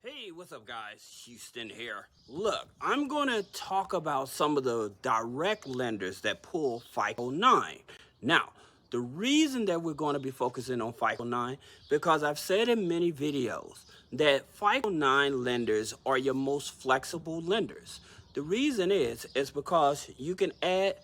Hey, what's up guys? Houston here. Look, I'm going to talk about some of the direct lenders that pull FICO 9. Now, the reason that we're going to be focusing on FICO 9, because I've said in many videos that FICO 9 lenders are your most flexible lenders. The reason is because you can add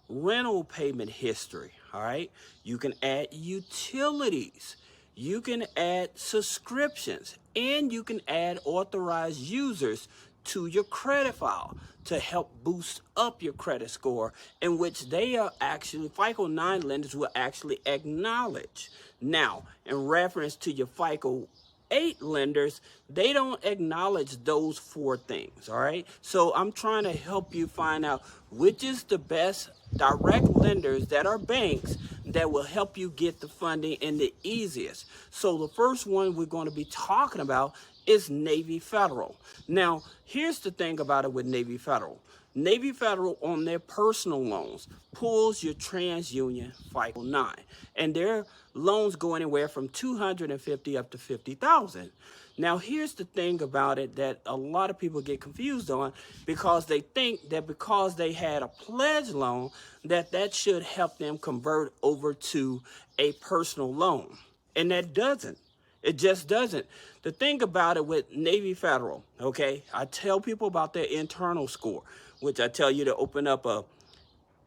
rental payment history, all right? You can add utilities. You can add subscriptions, and you can add authorized users to your credit file to help boost up your credit score, in which they are actually, FICO 9 lenders will actually acknowledge. Now, in reference to your FICO 8 lenders, they don't acknowledge those four things, all right? So I'm trying to help you find out which is the best direct lenders that are banks that will help you get the funding and the easiest. So the first one we're going to be talking about is Navy Federal. Now, here's the thing about it with Navy Federal. Navy Federal on their personal loans pulls your TransUnion FICO 9, and their loans go anywhere from $250 up to $50,000. Now, here's the thing about it that a lot of people get confused on, because they think that because they had a pledge loan that should help them convert over to a personal loan, and that doesn't. It just doesn't. The thing about it with Navy Federal, okay, I tell people about their internal score, which I tell you to open up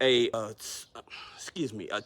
a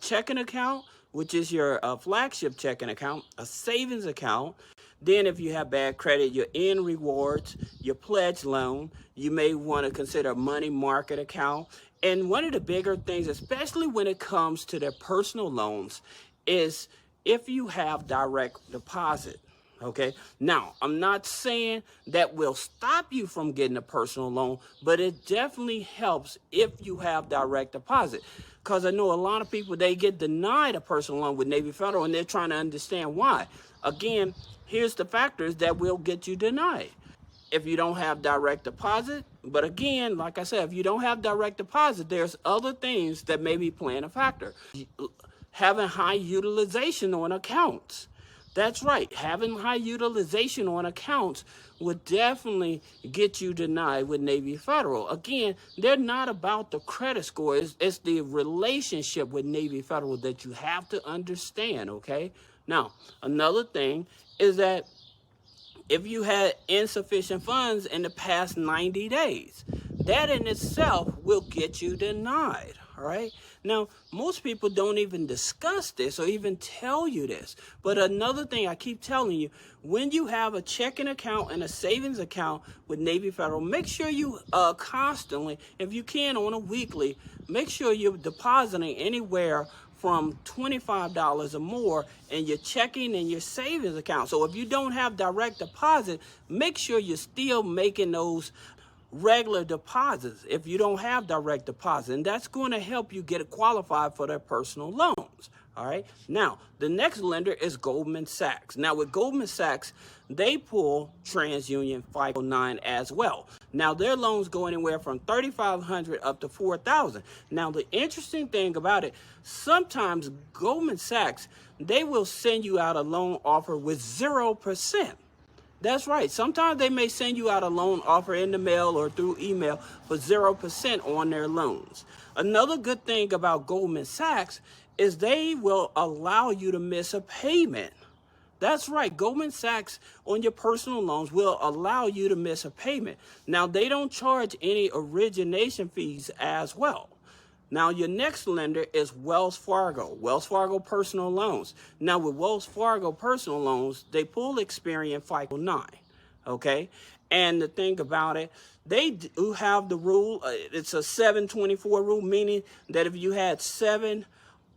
checking account, which is your flagship checking account, a savings account. Then if you have bad credit, your N rewards, your pledge loan, you may want to consider a money market account. And one of the bigger things, especially when it comes to their personal loans, is if you have direct deposit. Okay, now I'm not saying that will stop you from getting a personal loan, but it definitely helps if you have direct deposit. Because I know a lot of people, they get denied a personal loan with Navy Federal, and they're trying to understand why. Again, here's the factors that will get you denied. If you don't have direct deposit, but again, like I said, if you don't have direct deposit, there's other things that may be playing a factor. Having high utilization on accounts. That's right. Having high utilization on accounts would definitely get you denied with Navy Federal. Again, they're not about the credit score. It's the relationship with Navy Federal that you have to understand, okay? Now, another thing is that if you had insufficient funds in the past 90 days, that in itself will get you denied, all right? Now, most people don't even discuss this or even tell you this. But another thing I keep telling you, when you have a checking account and a savings account with Navy Federal, make sure you constantly, if you can on a weekly, make sure you're depositing anywhere from $25 or more in your checking and your savings account. So if you don't have direct deposit, make sure you're still making those regular deposits if you don't have direct deposit, and that's going to help you get qualified for their personal loans. All right, now the next lender is Goldman Sachs. Now with Goldman Sachs, they pull TransUnion FICO 9 as well. Now their loans go anywhere from $3,500 up to $4,000. Now the interesting thing about it, sometimes Goldman Sachs, they will send you out a loan offer with 0%. That's right. Sometimes they may send you out a loan offer in the mail or through email for 0% on their loans. Another good thing about Goldman Sachs is they will allow you to miss a payment. That's right. Goldman Sachs on your personal loans will allow you to miss a payment. Now, they don't charge any origination fees as well. Now, your next lender is Wells Fargo personal loans. Now, with Wells Fargo personal loans, they pull Experian FICO 9, okay? And the thing about it, they do have the rule, it's a 724 rule, meaning that if you had 7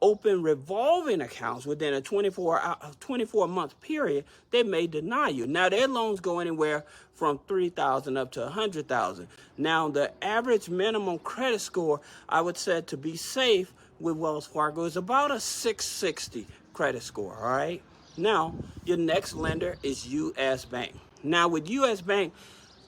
open revolving accounts within a 24-month period, they may deny you. Now, their loans go anywhere from $3,000 up to $100,000. Now, the average minimum credit score, I would say, to be safe with Wells Fargo is about a 660 credit score, all right? Now, your next lender is U.S. Bank. Now, with U.S. Bank,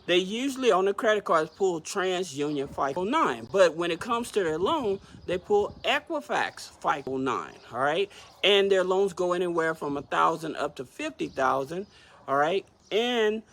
they usually on the credit cards pull TransUnion FICO 9, but when it comes to their loan, they pull Equifax FICO 9, all right? And their loans go anywhere from $1,000 up to $50,000, all right? And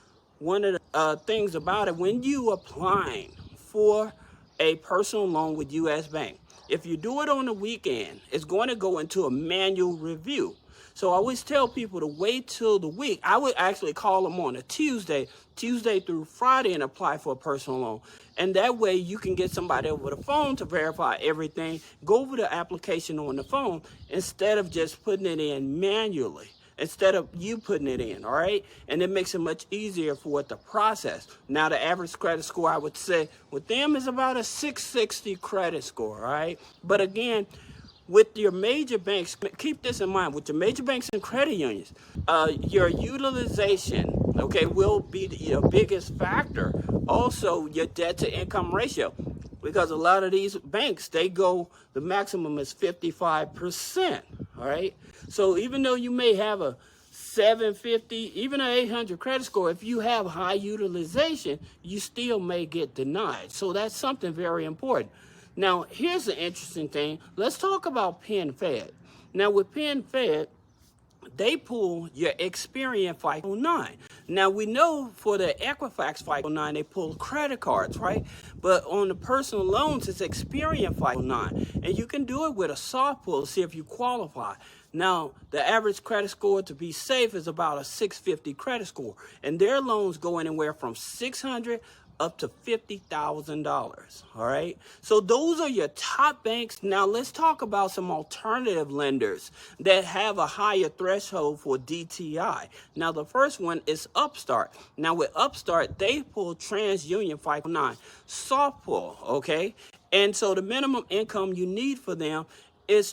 one of the things about it, when you applying for a personal loan with U.S. Bank, if you do it on the weekend, it's going to go into a manual review. So I always tell people to wait till the week. I would actually call them on a Tuesday through Friday, and apply for a personal loan. And that way you can get somebody over the phone to verify everything, go over the application on the phone instead of just putting it in manually, instead of you putting it in, all right? And it makes it much easier for it to process. Now, the average credit score, I would say, with them is about a 660 credit score, all right? But again, with your major banks, keep this in mind, with your major banks and credit unions, your utilization, okay, will be your biggest factor. Also, your debt to income ratio, because a lot of these banks, the maximum is 55%, all right? So even though you may have a 750, even an 800 credit score, if you have high utilization, you still may get denied. So that's something very important. Now, here's the interesting thing. Let's talk about PenFed. Now, with PenFed, they pull your Experian FICO 9. Now, we know for the Equifax FICO 9, they pull credit cards, right? But on the personal loans, it's Experian FICO 9. And you can do it with a soft pull to see if you qualify. Now, the average credit score, to be safe, is about a 650 credit score. And their loans go anywhere from $600 up to $50,000, all right? So those are your top banks. Now let's talk about some alternative lenders that have a higher threshold for DTI. Now the first one is Upstart. Now with Upstart, they pull TransUnion FICO 9, soft pull, okay? And so the minimum income you need for them is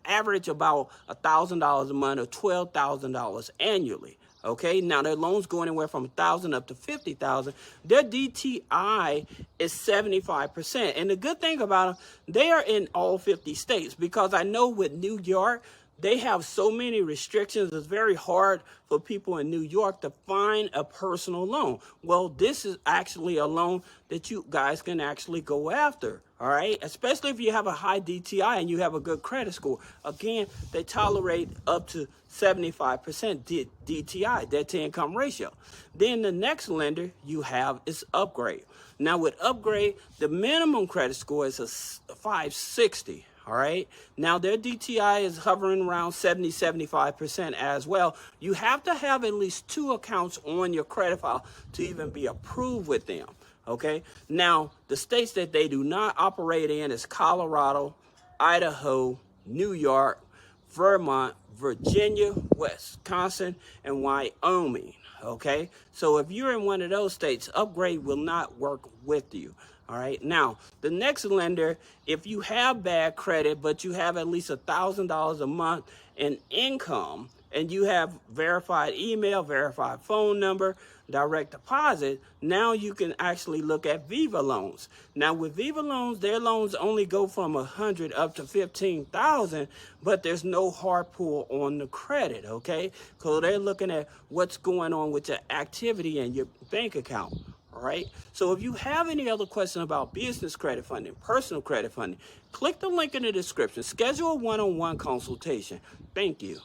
average about $1,000 a month or $12,000 annually. Okay, now their loans go anywhere from $1,000 up to $50,000. Their DTI is 75%. And the good thing about them, they are in all 50 states, because I know with New York, they have so many restrictions. It's very hard for people in New York to find a personal loan. Well, this is actually a loan that you guys can actually go after, all right? Especially if you have a high DTI and you have a good credit score. Again, they tolerate up to 75% DTI, debt to income ratio. Then the next lender you have is Upgrade. Now with Upgrade, the minimum credit score is a 560. All right. Now their DTI is hovering around 75% as well. You have to have at least 2 accounts on your credit file to even be approved with them. Okay. Now the states that they do not operate in is Colorado, Idaho, New York, Vermont, Virginia, Wisconsin, and Wyoming. Okay. So if you're in one of those states, Upgrade will not work with you. All right. Now, the next lender, if you have bad credit, but you have at least $1,000 a month in income, and you have verified email, verified phone number, direct deposit, now you can actually look at Viva loans. Now with Viva loans, their loans only go from 100 up to 15,000, but there's no hard pull on the credit, okay? So they're looking at what's going on with your activity in your bank account. All right. So if you have any other questions about business credit funding, personal credit funding, click the link in the description. Schedule a one-on-one consultation. Thank you.